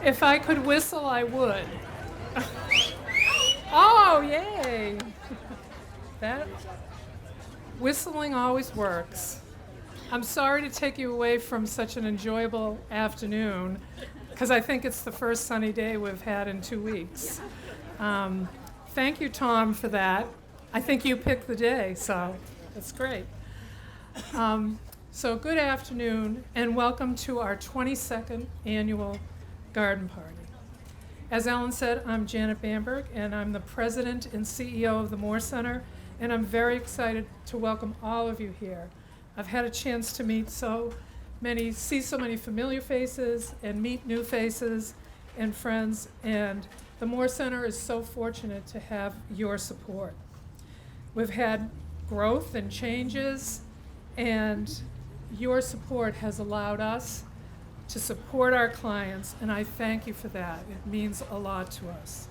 If I could whistle, I would. Oh, yay! That whistling always works. I'm sorry to take you away from such an enjoyable afternoon, because I think it's the first sunny day we've had in 2 weeks. Thank you, Tom, for that. I think you picked the day, so that's great. So good afternoon, and welcome to our 22nd annual garden party. As Ellen said, I'm Janet Bamberg, and I'm the president and CEO of the Moore Center, and I'm very excited to welcome all of you here. I've had a chance to see so many familiar faces and meet new faces and friends, and the Moore Center is so fortunate to have your support. We've had growth and changes, and your support has allowed us to support our clients, and I thank you for that. It means a lot to us.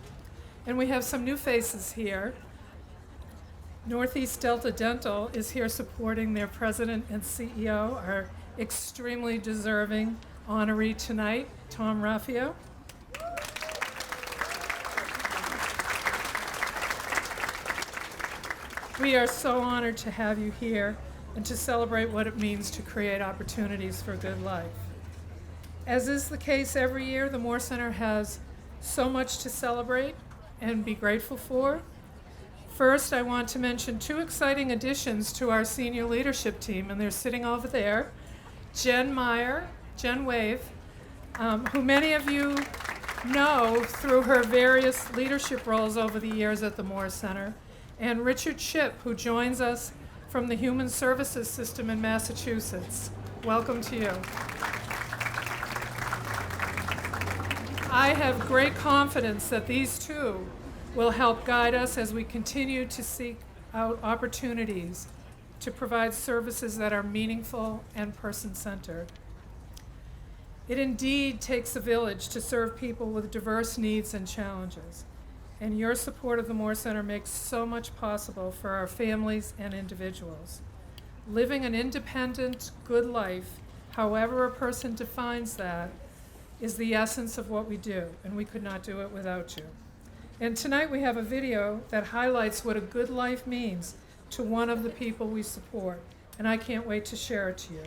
And we have some new faces here. Northeast Delta Dental is here supporting their president and CEO, our extremely deserving honoree tonight, Tom Raffio. We are so honored to have you here and to celebrate what it means to create opportunities for a good life. As is the case every year, the Moore Center has so much to celebrate and be grateful for. First, I want to mention 2 exciting additions to our senior leadership team, and they're sitting over there. Jen Wave, who many of you know through her various leadership roles over the years at the Moore Center, and Richard Shipp, who joins us from the Human Services System in Massachusetts. Welcome to you. I have great confidence that these 2 will help guide us as we continue to seek out opportunities to provide services that are meaningful and person-centered. It indeed takes a village to serve people with diverse needs and challenges, and your support of the Moore Center makes so much possible for our families and individuals. Living an independent, good life, however a person defines that, is the essence of what we do, and we could not do it without you. And tonight we have a video that highlights what a good life means to one of the people we support, and I can't wait to share it to you.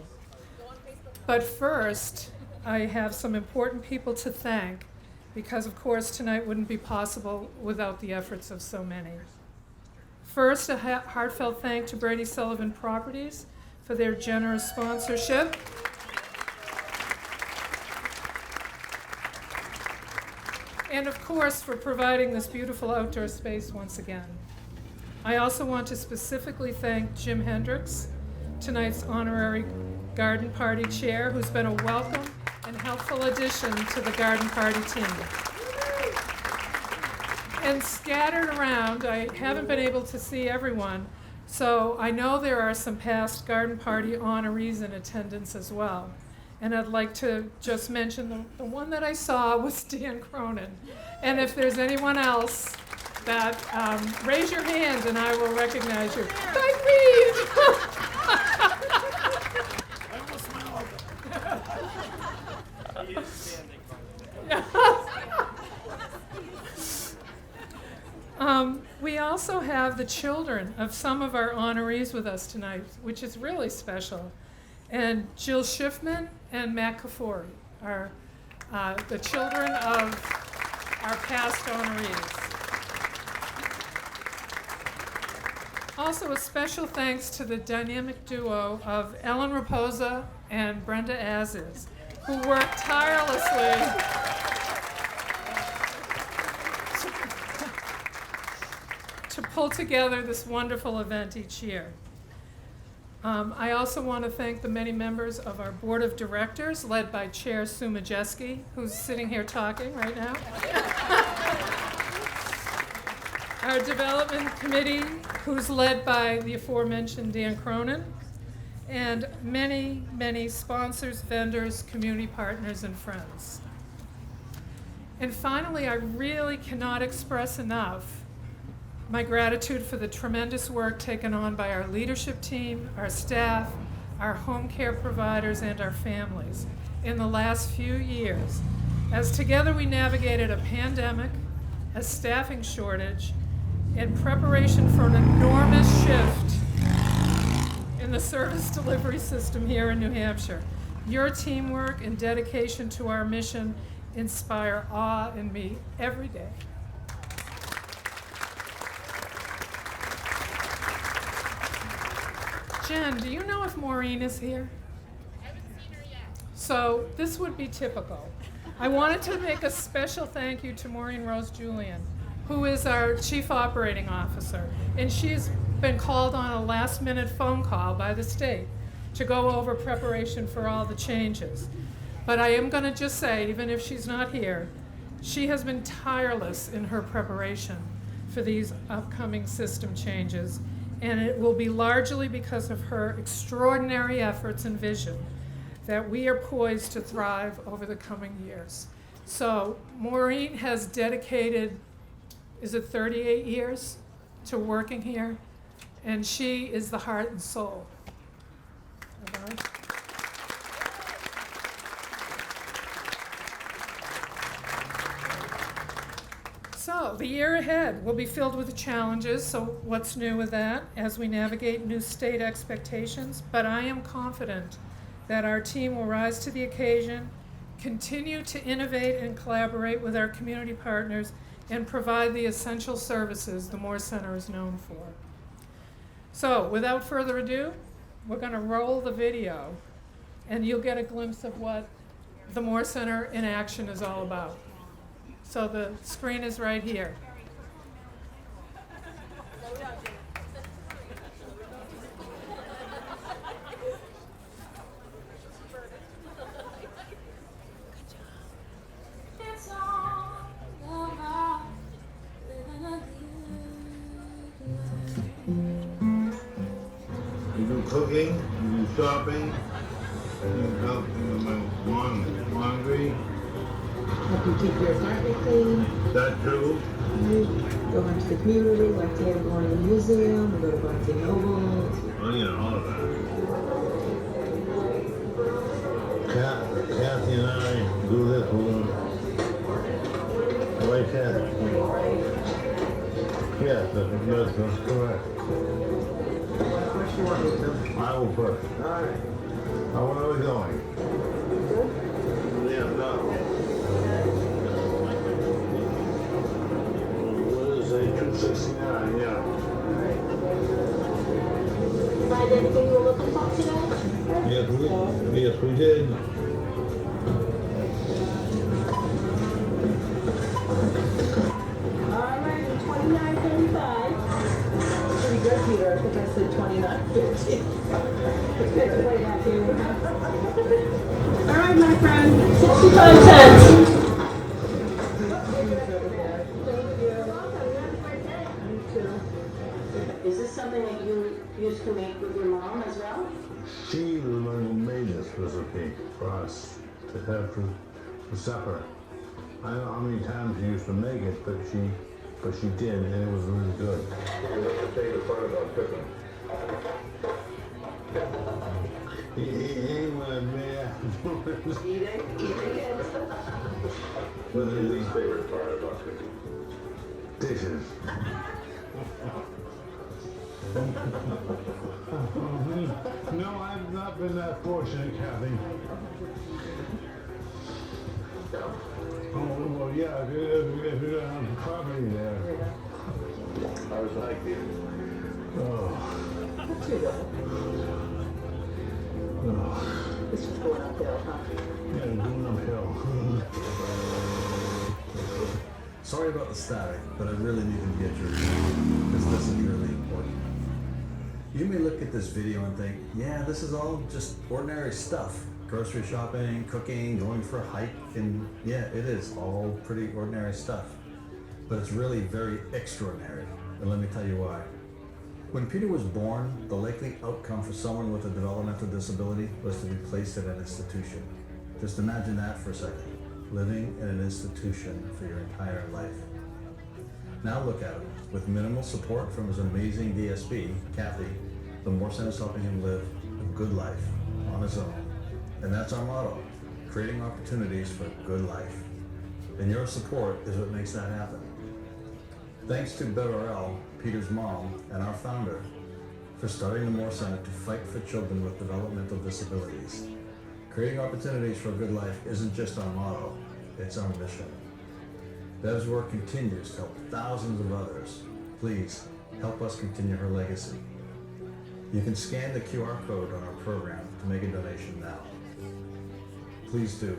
But first, I have some important people to thank, because of course tonight wouldn't be possible without the efforts of so many. First, a heartfelt thank to Brady Sullivan Properties for their generous sponsorship. And of course, for providing this beautiful outdoor space once again. I also want to specifically thank Jim Hendricks, tonight's honorary garden party chair, who's been a welcome and helpful addition to the garden party team. And scattered around, I haven't been able to see everyone, so I know there are some past garden party honorees in attendance as well. And I'd like to just mention the one that I saw was Dan Cronin. And if there's anyone else that, raise your hand and I will recognize you. I almost smiled. He is standing. We also have the children of some of our honorees with us tonight, which is really special. And Jill Schiffman and Matt Kafori are the children of our past honorees. Also, a special thanks to the dynamic duo of Ellen Raposa and Brenda Aziz, who worked tirelessly to pull together this wonderful event each year. I also want to thank the many members of our board of directors, led by Chair Sue Majeski, who's sitting here talking right now. Our development committee, who's led by the aforementioned Dan Cronin, and many, many sponsors, vendors, community partners, and friends. And finally, I really cannot express enough my gratitude for the tremendous work taken on by our leadership team, our staff, our home care providers, and our families in the last few years as together we navigated a pandemic, a staffing shortage, in preparation for an enormous shift in the service delivery system here in New Hampshire. Your teamwork and dedication to our mission inspire awe in me every day. Jen, do you know if Maureen is here? I haven't seen her yet. So this would be typical. I wanted to make a special thank you to Maureen Rose Julian, who is our Chief Operating Officer, and she's been called on a last-minute phone call by the state to go over preparation for all the changes. But I am going to just say, even if she's not here, she has been tireless in her preparation for these upcoming system changes, and it will be largely because of her extraordinary efforts and vision that we are poised to thrive over the coming years. So Maureen has dedicated, is it 38 years to working here? And she is the heart and soul of our. So the year ahead will be filled with challenges, so what's new with that as we navigate new state expectations? But I am confident that our team will rise to the occasion, continue to innovate and collaborate with our community partners, and provide the essential services the Moore Center is known for. So without further ado, we're going to roll the video, and you'll get a glimpse of what the Moore Center in action is all about. So the screen is right here. It's all about living a good life. You do cooking, you do shopping, you help laundry. Help you keep your apartment clean. That true? Go out to the community, like the Morning Museum, go to Barnes and Noble. Oh, yeah, all of that. Kathy and I do this one. Right, Kathy? Yes, that's correct. What first you want me to? I will first. All right. Where are we going? Yeah, no. What is it, 269, yeah. Find anything you were looking for today? Yes, we did. All right, $29.35. Pretty good, Peter. I think I said $29.50. It's way back here. All right, my friend, 65 cents. Is this something that you used to make with your mom as well? She was the one who made this recipe for us to have for supper. I don't know how many times she used to make it, but she did, and it was really good. And what's your favorite part about cooking? Eating when I made afterwards. Eating it. What's your least favorite part about cooking? Dishes. No, I've not been that fortunate, Kathy. Oh, well, yeah, if you don't have property there. I was like you. Oh. This is going uphill, huh? Yeah, going uphill. Sorry about the static, but I really need to get your opinion because this is really important. You may look at this video and think, yeah, this is all just ordinary stuff. Grocery shopping, cooking, going for a hike, and yeah, it is all pretty ordinary stuff. But it's really very extraordinary, and let me tell you why. When Peter was born, the likely outcome for someone with a developmental disability was to be placed in an institution. Just imagine that for a second, living in an institution for your entire life. Now look at him. With minimal support from his amazing DSP, Kathy, the Moore Center is helping him live a good life on his own. And that's our motto, creating opportunities for a good life. and your support is what makes that happen. Thanks to Beverell, Peter's mom, and our founder for starting the Moore Center to fight for children with developmental disabilities. Creating opportunities for a good life isn't just our motto, it's our mission. Bev's work continues to help thousands of others. Please help us continue her legacy. You can scan the QR code on our program to make a donation now. Please do.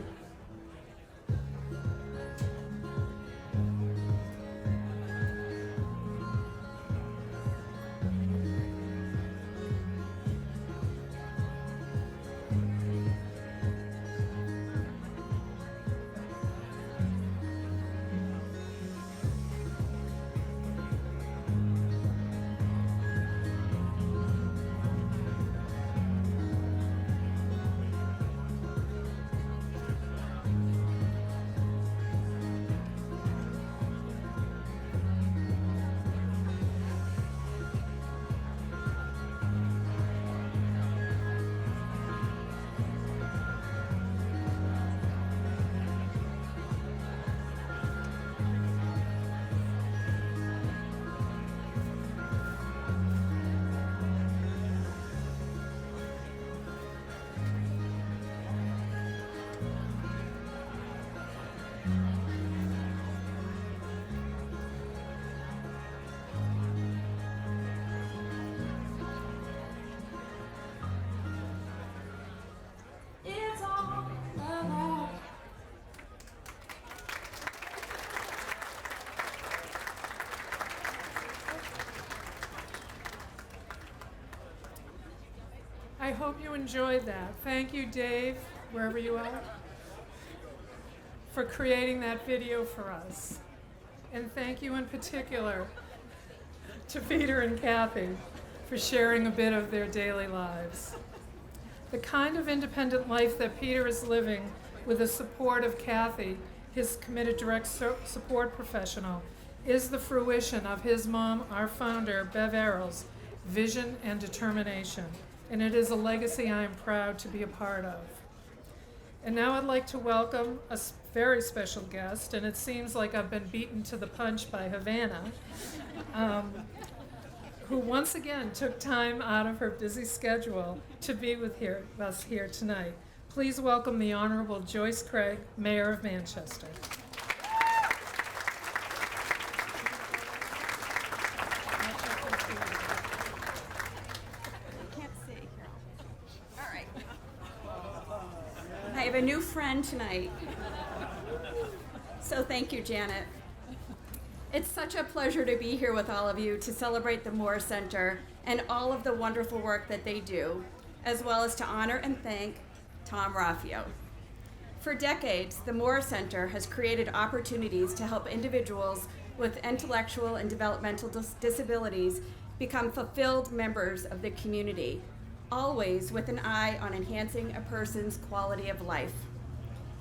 It's all about. I hope you enjoyed that. Thank you, Dave, wherever you are, for creating that video for us. And thank you in particular to Peter and Kathy for sharing a bit of their daily lives. The kind of independent life that Peter is living with the support of Kathy, his committed direct support professional, is the fruition of his mom, our founder, Bev Errol's vision and determination. And it is a legacy I am proud to be a part of. And now I'd like to welcome a very special guest, and it seems like I've been beaten to the punch by Havana, who once again took time out of her busy schedule to be with us here tonight. Please welcome the Honorable Joyce Craig, Mayor of Manchester. Can't see. All right. I have a new friend tonight. So thank you, Janet. It's such a pleasure to be here with all of you to celebrate the Moore Center and all of the wonderful work that they do, as well as to honor and thank Tom Raffio. For decades, the Moore Center has created opportunities to help individuals with intellectual and developmental disabilities become fulfilled members of the community, always with an eye on enhancing a person's quality of life.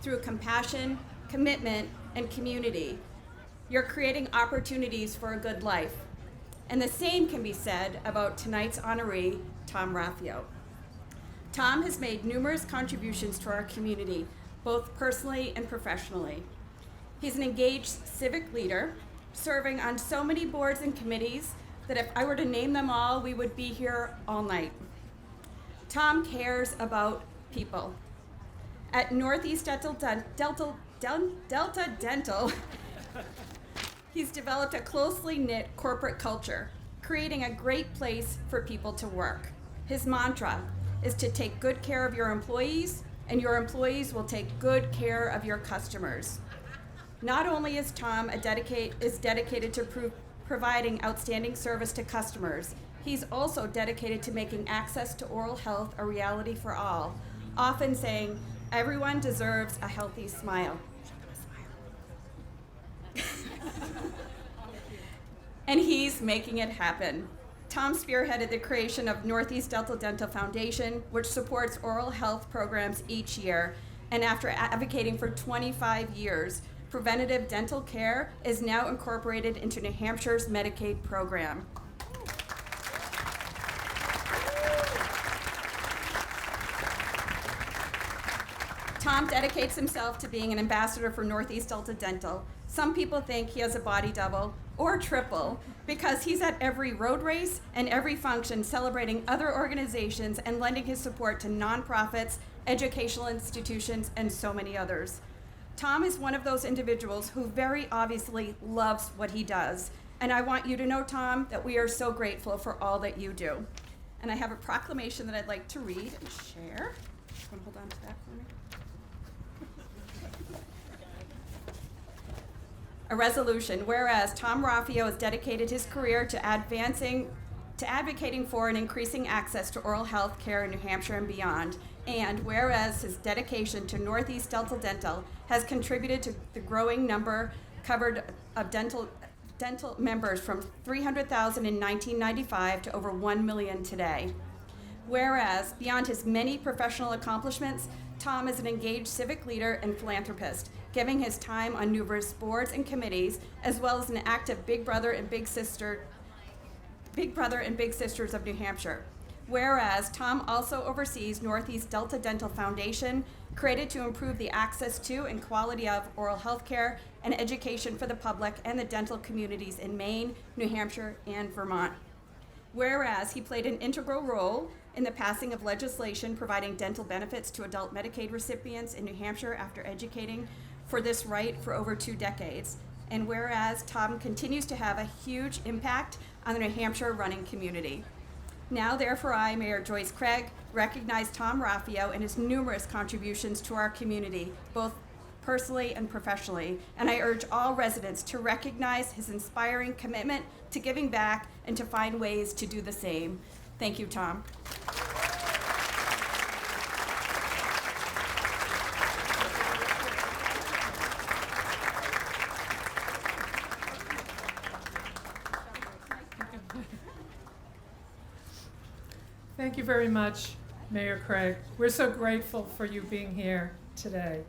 Through compassion, commitment, and community, you're creating opportunities for a good life. And the same can be said about tonight's honoree, Tom Raffio. Tom has made numerous contributions to our community, both personally and professionally. He's an engaged civic leader, serving on so many boards and committees that if I were to name them all, we would be here all night. Tom cares about people. At Northeast Delta Dental, he's developed a closely knit corporate culture, creating a great place for people to work. His mantra is to take good care of your employees, and your employees will take good care of your customers. Not only is Tom dedicated to providing outstanding service to customers, he's also dedicated to making access to oral health a reality for all, often saying, everyone deserves a healthy smile. And he's making it happen. Tom spearheaded the creation of Northeast Delta Dental Foundation, which supports oral health programs each year. And after advocating for 25 years, preventative dental care is now incorporated into New Hampshire's Medicaid program. Tom dedicates himself to being an ambassador for Northeast Delta Dental. Some people think he has a body double or triple because he's at every road race and every function celebrating other organizations and lending his support to nonprofits, educational institutions, and so many others. Tom is one of those individuals who very obviously loves what he does. And I want you to know, Tom, that we are so grateful for all that you do. And I have a proclamation that I'd like to read and share. Want to hold on to that for me? A resolution, whereas Tom Raffio has dedicated his career to advocating for and increasing access to oral health care in New Hampshire and beyond, and whereas his dedication to Northeast Delta Dental has contributed to the growing number covered of dental members from 300,000 in 1995 to over 1 million today. Whereas, beyond his many professional accomplishments, Tom is an engaged civic leader and philanthropist, giving his time on numerous boards and committees, as well as an active Big Brother and Big Sisters of New Hampshire. Whereas, Tom also oversees Northeast Delta Dental Foundation, created to improve the access to and quality of oral health care and education for the public and the dental communities in Maine, New Hampshire, and Vermont. Whereas, he played an integral role in the passing of legislation providing dental benefits to adult Medicaid recipients in New Hampshire after educating for this right for over 2 decades. And whereas Tom continues to have a huge impact on the New Hampshire running community. Now, therefore, I, Mayor Joyce Craig, recognize Tom Raffio and his numerous contributions to our community, both personally and professionally, and I urge all residents to recognize his inspiring commitment to giving back and to find ways to do the same. Thank you, Tom. Thank you very much, Mayor Craig. We're so grateful for you being here today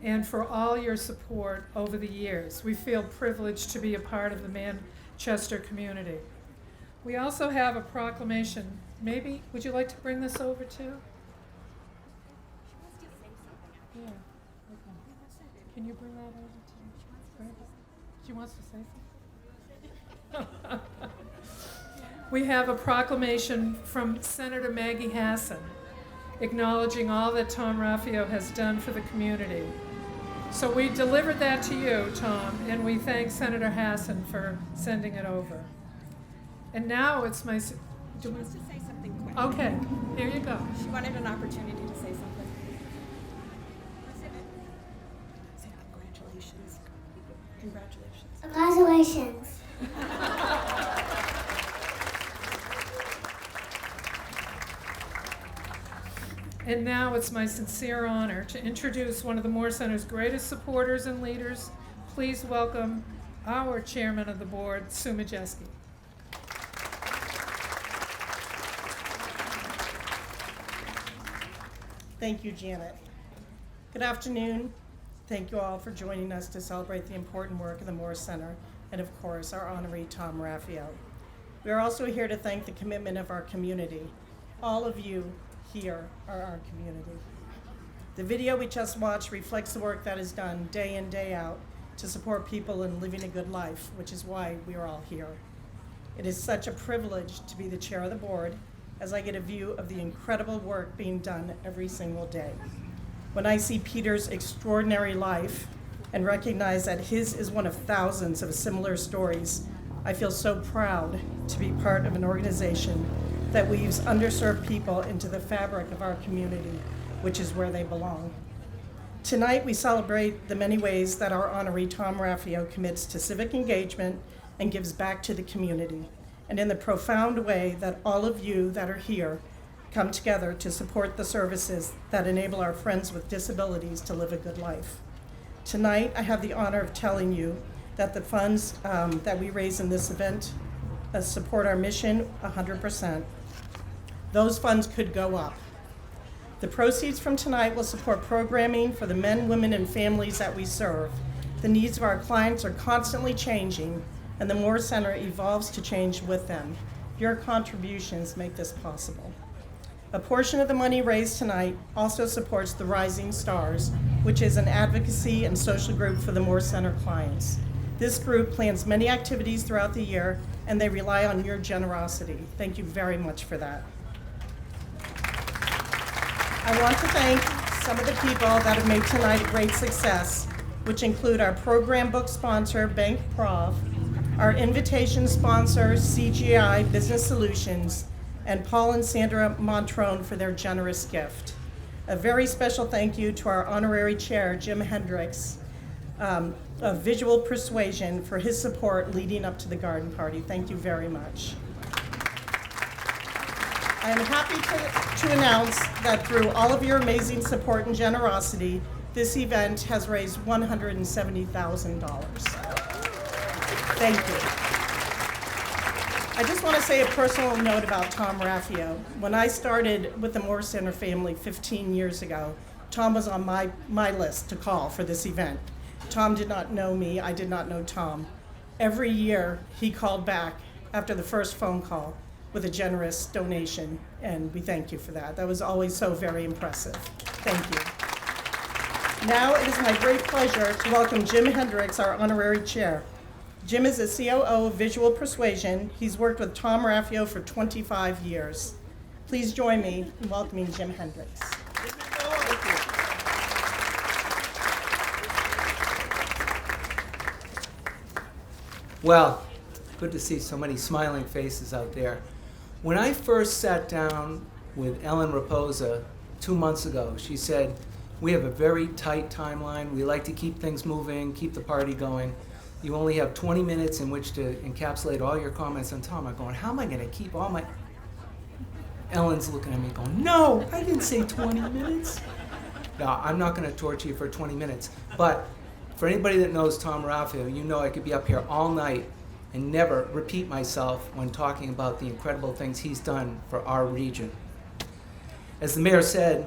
and for all your support over the years. We feel privileged to be a part of the Manchester community. We also have a proclamation. Maybe, would you like to bring this over too? Yeah. Okay. Can you bring that over to me? She wants to say something? We have a proclamation from Senator Maggie Hassan acknowledging all that Tom Raffio has done for the community. So we delivered that to you, Tom, and we thank Senator Hassan for sending it over. And now it's my... She wants to say something quick. Okay, here you go. She wanted an opportunity to say something. Say congratulations. Congratulations. Congratulations. And now it's my sincere honor to introduce one of the Moore Center's greatest supporters and leaders. Please welcome our chairman of the board, Sue Majeski. Thank you, Janet. Good afternoon. Thank you all for joining us to celebrate the important work of the Moore Center and, of course, our honoree, Tom Raffio. We are also here to thank the commitment of our community. All of you here are our community. The video we just watched reflects the work that is done day in, day out to support people in living a good life, which is why we are all here. It is such a privilege to be the chair of the board as I get a view of the incredible work being done every single day. When I see Peter's extraordinary life and recognize that his is one of thousands of similar stories, I feel so proud to be part of an organization that weaves underserved people into the fabric of our community, which is where they belong. Tonight, we celebrate the many ways that our honoree, Tom Raffio, commits to civic engagement and gives back to the community, and in the profound way that all of you that are here come together to support the services that enable our friends with disabilities to live a good life. Tonight, I have the honor of telling you that the funds that we raise in this event support our mission 100%. Those funds could go up. The proceeds from tonight will support programming for the men, women, and families that we serve. The needs of our clients are constantly changing, and the Moore Center evolves to change with them. Your contributions make this possible. A portion of the money raised tonight also supports the Rising Stars, which is an advocacy and social group for the Moore Center clients. This group plans many activities throughout the year, and they rely on your generosity. Thank you very much for that. I want to thank some of the people that have made tonight a great success, which include our program book sponsor, Bank Prof, our invitation sponsor, CGI Business Solutions, and Paul and Sandra Montrone for their generous gift. A very special thank you to our honorary chair, Jim Hendricks, of Visual Persuasion, for his support leading up to the garden party. Thank you very much. I am happy to announce that through all of your amazing support and generosity, this event has raised $170,000. Thank you. I just want to say a personal note about Tom Raffio. When I started with the Moore Center family 15 years ago, Tom was on my list to call for this event. Tom did not know me, I did not know Tom. Every year, he called back after the first phone call with a generous donation, and we thank you for that. That was always so very impressive. Thank you. Now it is my great pleasure to welcome Jim Hendricks, our honorary chair. Jim is a COO of Visual Persuasion. He's worked with Tom Raffio for 25 years. Please join me in welcoming Jim Hendricks. Well, good to see so many smiling faces out there. When I first sat down with Ellen Raposa 2 months ago, she said, we have a very tight timeline. We like to keep things moving, keep the party going. You only have 20 minutes in which to encapsulate all your comments on Tom. I'm going, how am I going to keep all my... Ellen's looking at me going, no, I didn't say 20 minutes. No, I'm not going to torture you for 20 minutes. But for anybody that knows Tom Raffio, you know I could be up here all night and never repeat myself when talking about the incredible things he's done for our region. As the mayor said,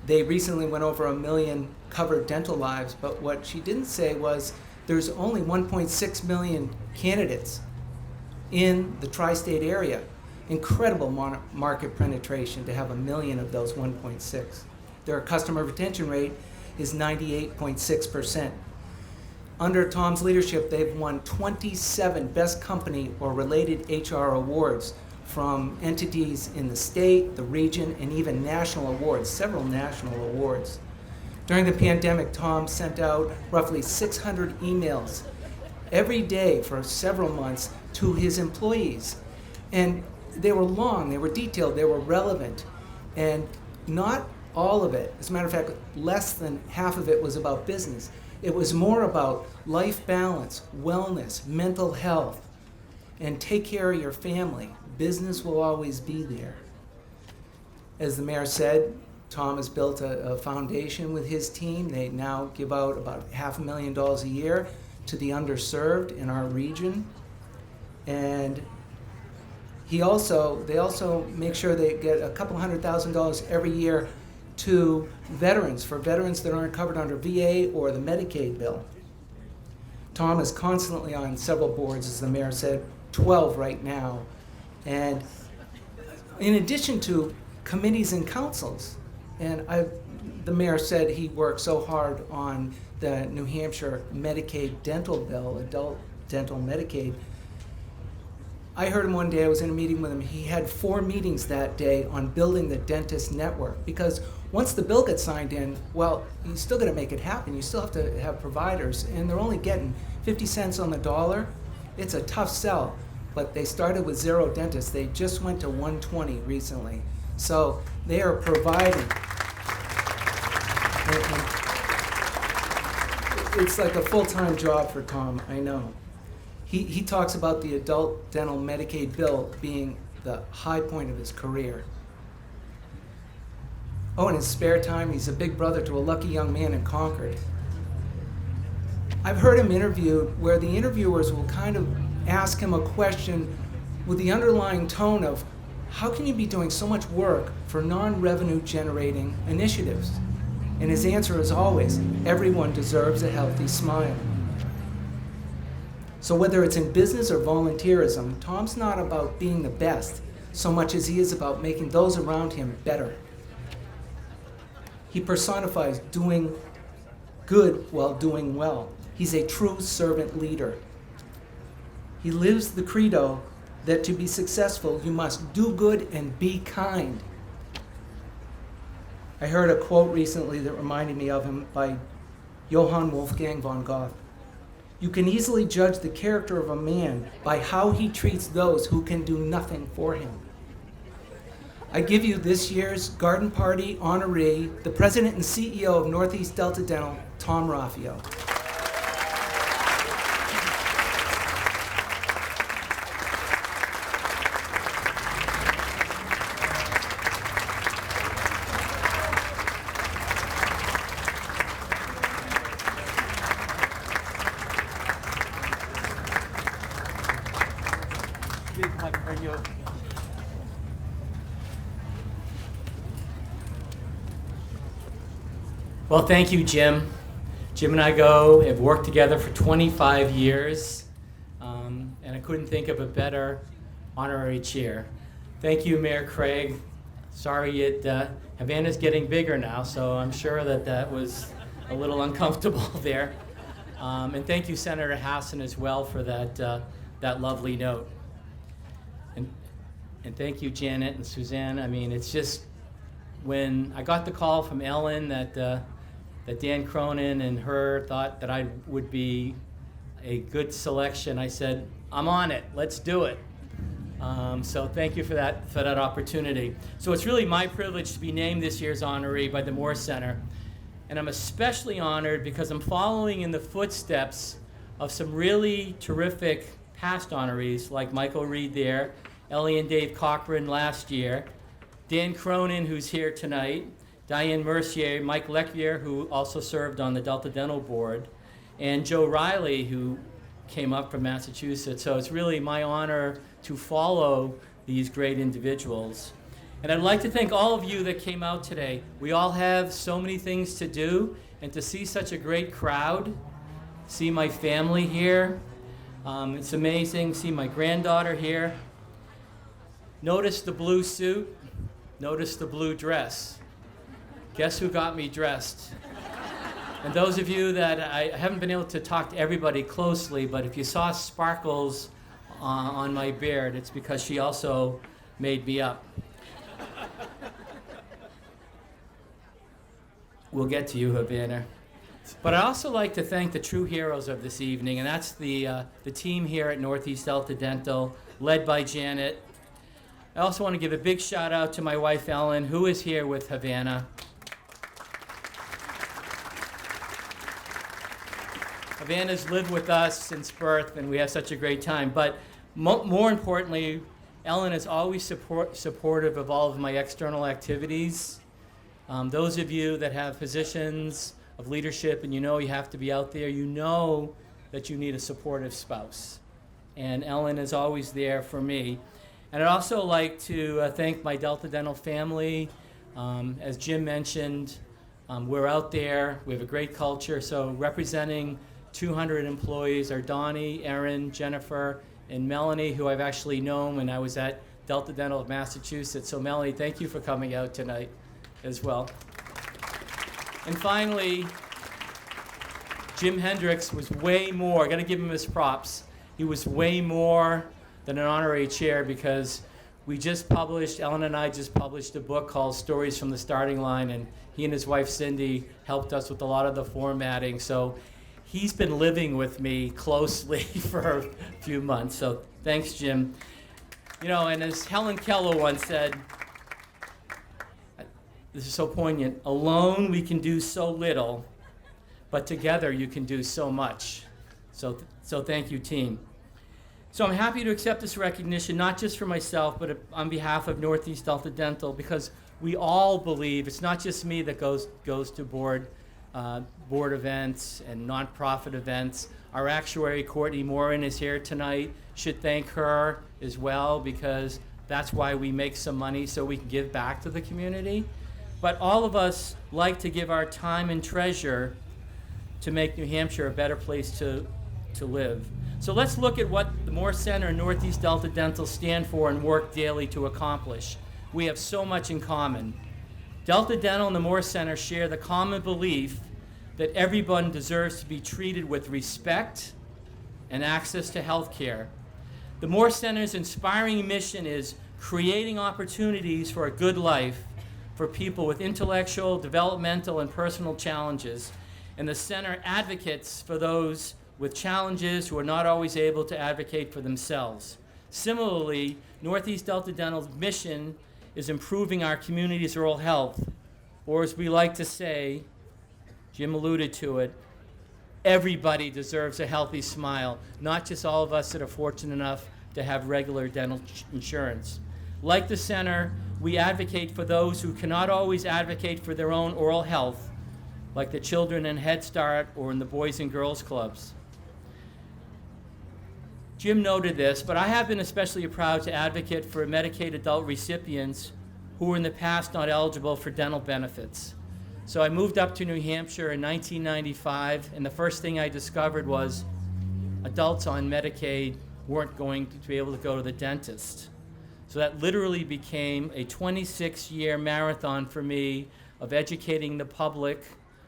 they recently went over 1 million covered dental lives, but what she didn't say was there's only 1.6 million candidates in the tri-state area. Incredible market penetration to have 1 million of those 1.6. Their customer retention rate is 98.6%. Under Tom's leadership, they've won 27 Best Company or Related HR awards from entities in the state, the region, and even national awards, several national awards. During the pandemic, Tom sent out roughly 600 emails every day for several months to his employees. And they were long, they were detailed, they were relevant, and not all of it. As a matter of fact, less than half of it was about business. It was more about life balance, wellness, mental health, and take care of your family. Business will always be there. As the mayor said, Tom has built a foundation with his team. They now give out about $500,000 a year to the underserved in our region. And they also make sure they get a couple $100,000 every year to veterans, for veterans that aren't covered under VA or the Medicaid bill. Tom is constantly on several boards, as the mayor said, 12 right now. And in addition to committees and councils, and the mayor said he worked so hard on the New Hampshire Medicaid dental bill, adult dental Medicaid. I heard him one day, I was in a meeting with him, he had 4 meetings that day on building the dentist network, because once the bill gets signed in, well, you still gotta make it happen. You still have to have providers, and they're only getting 50 cents on the dollar. It's a tough sell, but they started with 0 dentists. They just went to 120 recently. So they are providing. It's like a full-time job for Tom, I know. He talks about the adult dental Medicaid bill being the high point of his career. Oh, in his spare time, he's a big brother to a lucky young man in Concord. I've heard him interviewed where the interviewers will kind of ask him a question with the underlying tone of, how can you be doing so much work for non-revenue generating initiatives? And his answer is always, everyone deserves a healthy smile. So whether it's in business or volunteerism, Tom's not about being the best so much as he is about making those around him better. He personifies doing good while doing well. He's a true servant leader. He lives the credo that to be successful, you must do good and be kind. I heard a quote recently that reminded me of him by Johann Wolfgang von Goethe. You can easily judge the character of a man by how he treats those who can do nothing for him. I give you this year's Garden Party honoree, the president and CEO of Northeast Delta Dental, Tom Raffio. Well, thank you, Jim. Jim and I have worked together for 25 years, and I couldn't think of a better honorary chair. Thank you, Mayor Craig. Sorry, Havana's getting bigger now, so I'm sure that was a little uncomfortable there. And thank you, Senator Hassan, as well, for that lovely note. And thank you, Janet and Suzanne. I mean, it's just, when I got the call from Ellen that Dan Cronin and her thought that I would be a good selection, I said, I'm on it, let's do it. So thank you for that opportunity. So it's really my privilege to be named this year's honoree by the Moore Center. And I'm especially honored because I'm following in the footsteps of some really terrific past honorees like Michael Reed there, Ellie and Dave Cochran last year, Dan Cronin, who's here tonight, Diane Mercier, Mike Lecquier, who also served on the Delta Dental Board, and Joe Riley, who came up from Massachusetts. So it's really my honor to follow these great individuals. And I'd like to thank all of you that came out today. We all have so many things to do, and to see such a great crowd, see my family here, it's amazing, see my granddaughter here. Notice the blue suit, notice the blue dress. Guess who got me dressed? And those of you that I haven't been able to talk to everybody closely, but if you saw sparkles on my beard, it's because she also made me up. We'll get to you, Havana. But I'd also like to thank the true heroes of this evening, and that's the team here at Northeast Delta Dental, led by Janet. I also want to give a big shout out to my wife, Ellen, who is here with Havana. Havana's lived with us since birth, and we have such a great time. But more importantly, Ellen is always supportive of all of my external activities. Those of you that have positions of leadership and you know you have to be out there, you know that you need a supportive spouse. And Ellen is always there for me. And I'd also like to thank my Delta Dental family. As Jim mentioned, we're out there, we have a great culture, so representing 200 employees are Donnie, Erin, Jennifer, and Melanie, who I've actually known when I was at Delta Dental of Massachusetts. So Melanie, thank you for coming out tonight as well. And finally, Jim Hendricks was way more, I gotta give him his props, he was way more than an honorary chair, because we just published, Ellen and I just published a book called Stories from the Starting Line, and he and his wife Cindy helped us with a lot of the formatting. So he's been living with me closely for a few months. So thanks, Jim. You know, and as Helen Keller once said, this is so poignant, alone we can do so little, but together you can do so much. So thank you, team. So I'm happy to accept this recognition, not just for myself, but on behalf of Northeast Delta Dental, because we all believe, it's not just me that goes to board events and nonprofit events. Our actuary, Courtney Morin, is here tonight. Should thank her as well, because that's why we make some money, so we can give back to the community. But all of us like to give our time and treasure to make New Hampshire a better place to to live. So let's look at what the Moore Center and Northeast Delta Dental stand for and work daily to accomplish. We have so much in common. Delta Dental and the Moore Center share the common belief that everyone deserves to be treated with respect and access to health care. The Moore Center's inspiring mission is creating opportunities for a good life for people with intellectual, developmental, and personal challenges. And the center advocates for those with challenges who are not always able to advocate for themselves. Similarly, Northeast Delta Dental's mission is improving our community's oral health, or as we like to say, Jim alluded to it, everybody deserves a healthy smile, not just all of us that are fortunate enough to have regular dental insurance. Like the center, we advocate for those who cannot always advocate for their own oral health, like the children in Head Start or in the Boys and Girls Clubs. Jim noted this, but I have been especially proud to advocate for Medicaid adult recipients who were in the past not eligible for dental benefits. So I moved up to New Hampshire in 1995, and the first thing I discovered was adults on Medicaid weren't going to be able to go to the dentist. So that literally became a 26-year marathon for me of educating the public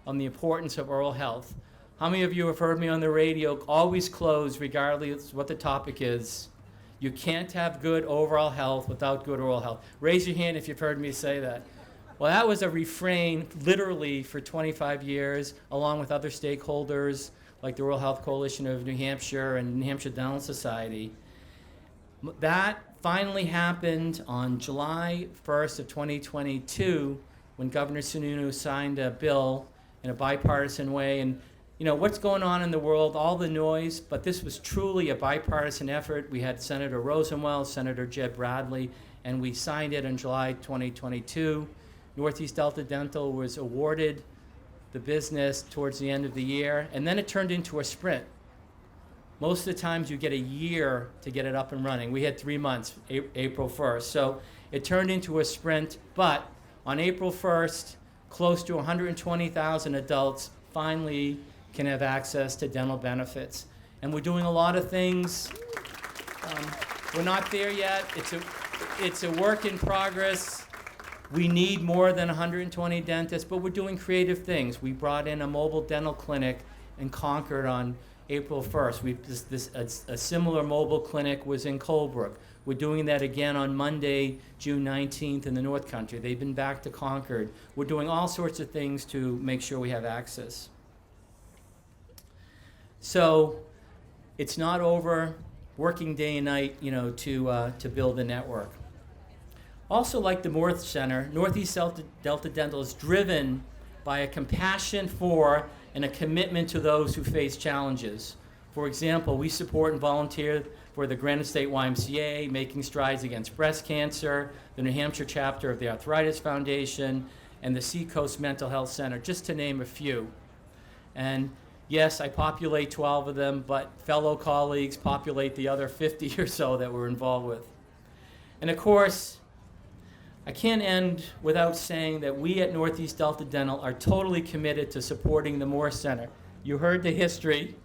on the importance of oral health. How many of you have heard me on the radio always close regardless what the topic is? You can't have good overall health without good oral health. Raise your hand if you've heard me say that. Well, that was a refrain literally for 25 years, along with other stakeholders like the Oral Health Coalition of New Hampshire and New Hampshire Dental Society. That finally happened on July 1st of 2022 when Governor Sununu signed a bill in a bipartisan way. And you know, what's going on in the world, all the noise, but this was truly a bipartisan effort. We had Senator Rosenwald, Senator Jed Bradley, and we signed it in July 2022. Northeast Delta Dental was awarded the business towards the end of the year, and then it turned into a sprint. Most of the times you get a year to get it up and running. We had 3 months, April 1st. So it turned into a sprint, but on April 1st, close to 120,000 adults finally can have access to dental benefits. And we're doing a lot of things. We're not there yet. It's a work in progress. We need more than 120 dentists, but we're doing creative things. We brought in a mobile dental clinic in Concord on April 1st. A similar mobile clinic was in Colebrook. We're doing that again on Monday, June 19th in the North Country. They've been back to Concord. We're doing all sorts of things to make sure we have access. So it's not over, working day and night, you know, to build a network. Also, like the Moore Center, Northeast Delta Dental is driven by a compassion for and a commitment to those who face challenges. For example, we support and volunteer for the Granite State YMCA, Making Strides Against Breast Cancer, the New Hampshire chapter of the Arthritis Foundation, and the Seacoast Mental Health Center, just to name a few. And yes, I populate 12 of them, but fellow colleagues populate the other 50 or so that we're involved with. And of course, I can't end without saying that we at Northeast Delta Dental are totally committed to supporting the Moore Center. You heard the history,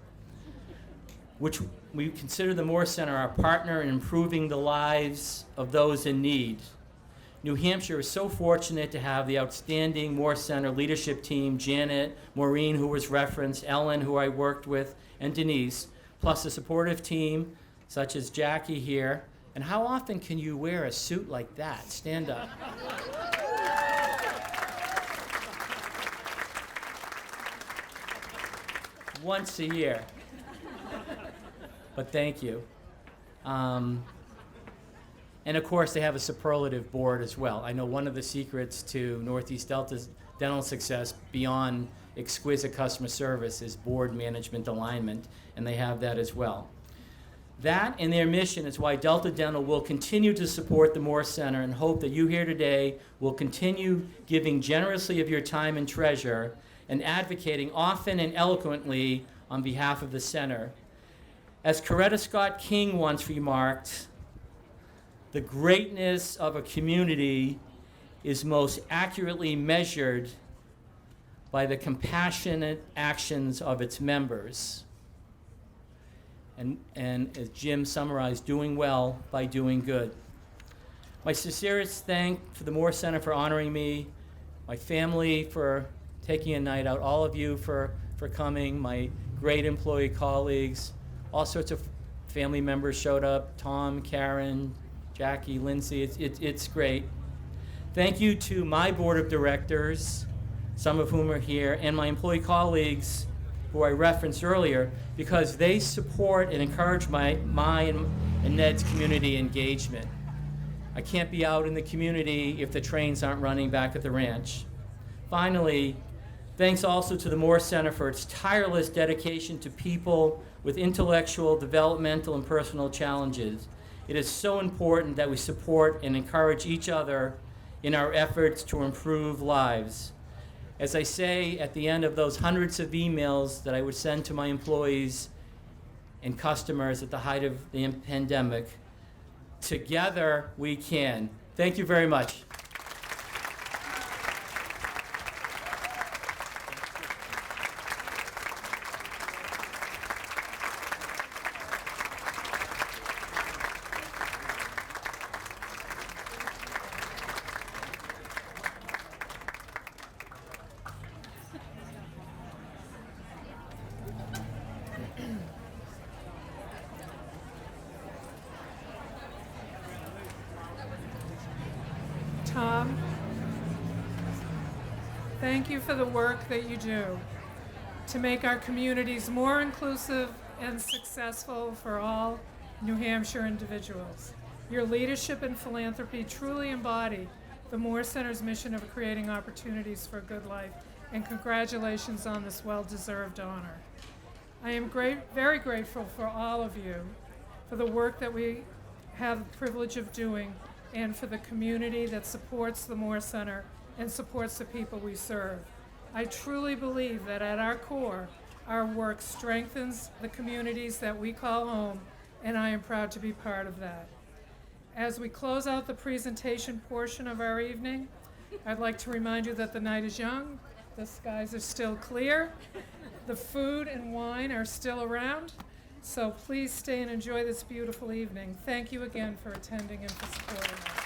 which we consider the Moore Center our partner in improving the lives of those in need. New Hampshire is so fortunate to have the outstanding Moore Center leadership team, Janet, Maureen, who was referenced, Ellen, who I worked with, and Denise, plus a supportive team such as Jackie here. And how often can you wear a suit like that? Stand up. Once a year. But thank you. And of course, they have a superlative board as well. I know one of the secrets to Northeast Delta's dental success beyond exquisite customer service is board management alignment, and they have that as well. That and their mission is why Delta Dental will continue to support the Moore Center and hope that you here today will continue giving generously of your time and treasure and advocating often and eloquently on behalf of the center. As Coretta Scott King once remarked, the greatness of a community is most accurately measured by the compassionate actions of its members. and as Jim summarized, doing well by doing good. My sincerest thanks for the Moore Center for honoring me, my family for taking a night out, all of you for coming, my great employee colleagues, all sorts of family members showed up, Tom, Karen, Jackie, Lindsay, it's great. Thank you to my board of directors, some of whom are here, and my employee colleagues who I referenced earlier, because they support and encourage my and Ned's community engagement. I can't be out in the community if the trains aren't running back at the ranch. Finally, thanks also to the Moore Center for its tireless dedication to people with intellectual, developmental, and personal challenges. It is so important that we support and encourage each other in our efforts to improve lives. As I say at the end of those hundreds of emails that I would send to my employees and customers at the height of the pandemic, together we can. Thank you very much. Tom, thank you for the work that you do to make our communities more inclusive and successful for all New Hampshire individuals. Your leadership and philanthropy truly embody the Moore Center's mission of creating opportunities for a good life, and congratulations on this well-deserved honor. I am very grateful for all of you for the work that we have the privilege of doing, and for the community that supports the Moore Center and supports the people we serve. I truly believe that at our core, our work strengthens the communities that we call home, and I am proud to be part of that. As we close out the presentation portion of our evening, I'd like to remind you that the night is young, the skies are still clear, the food and wine are still around, so please stay and enjoy this beautiful evening. Thank you again for attending and for supporting us.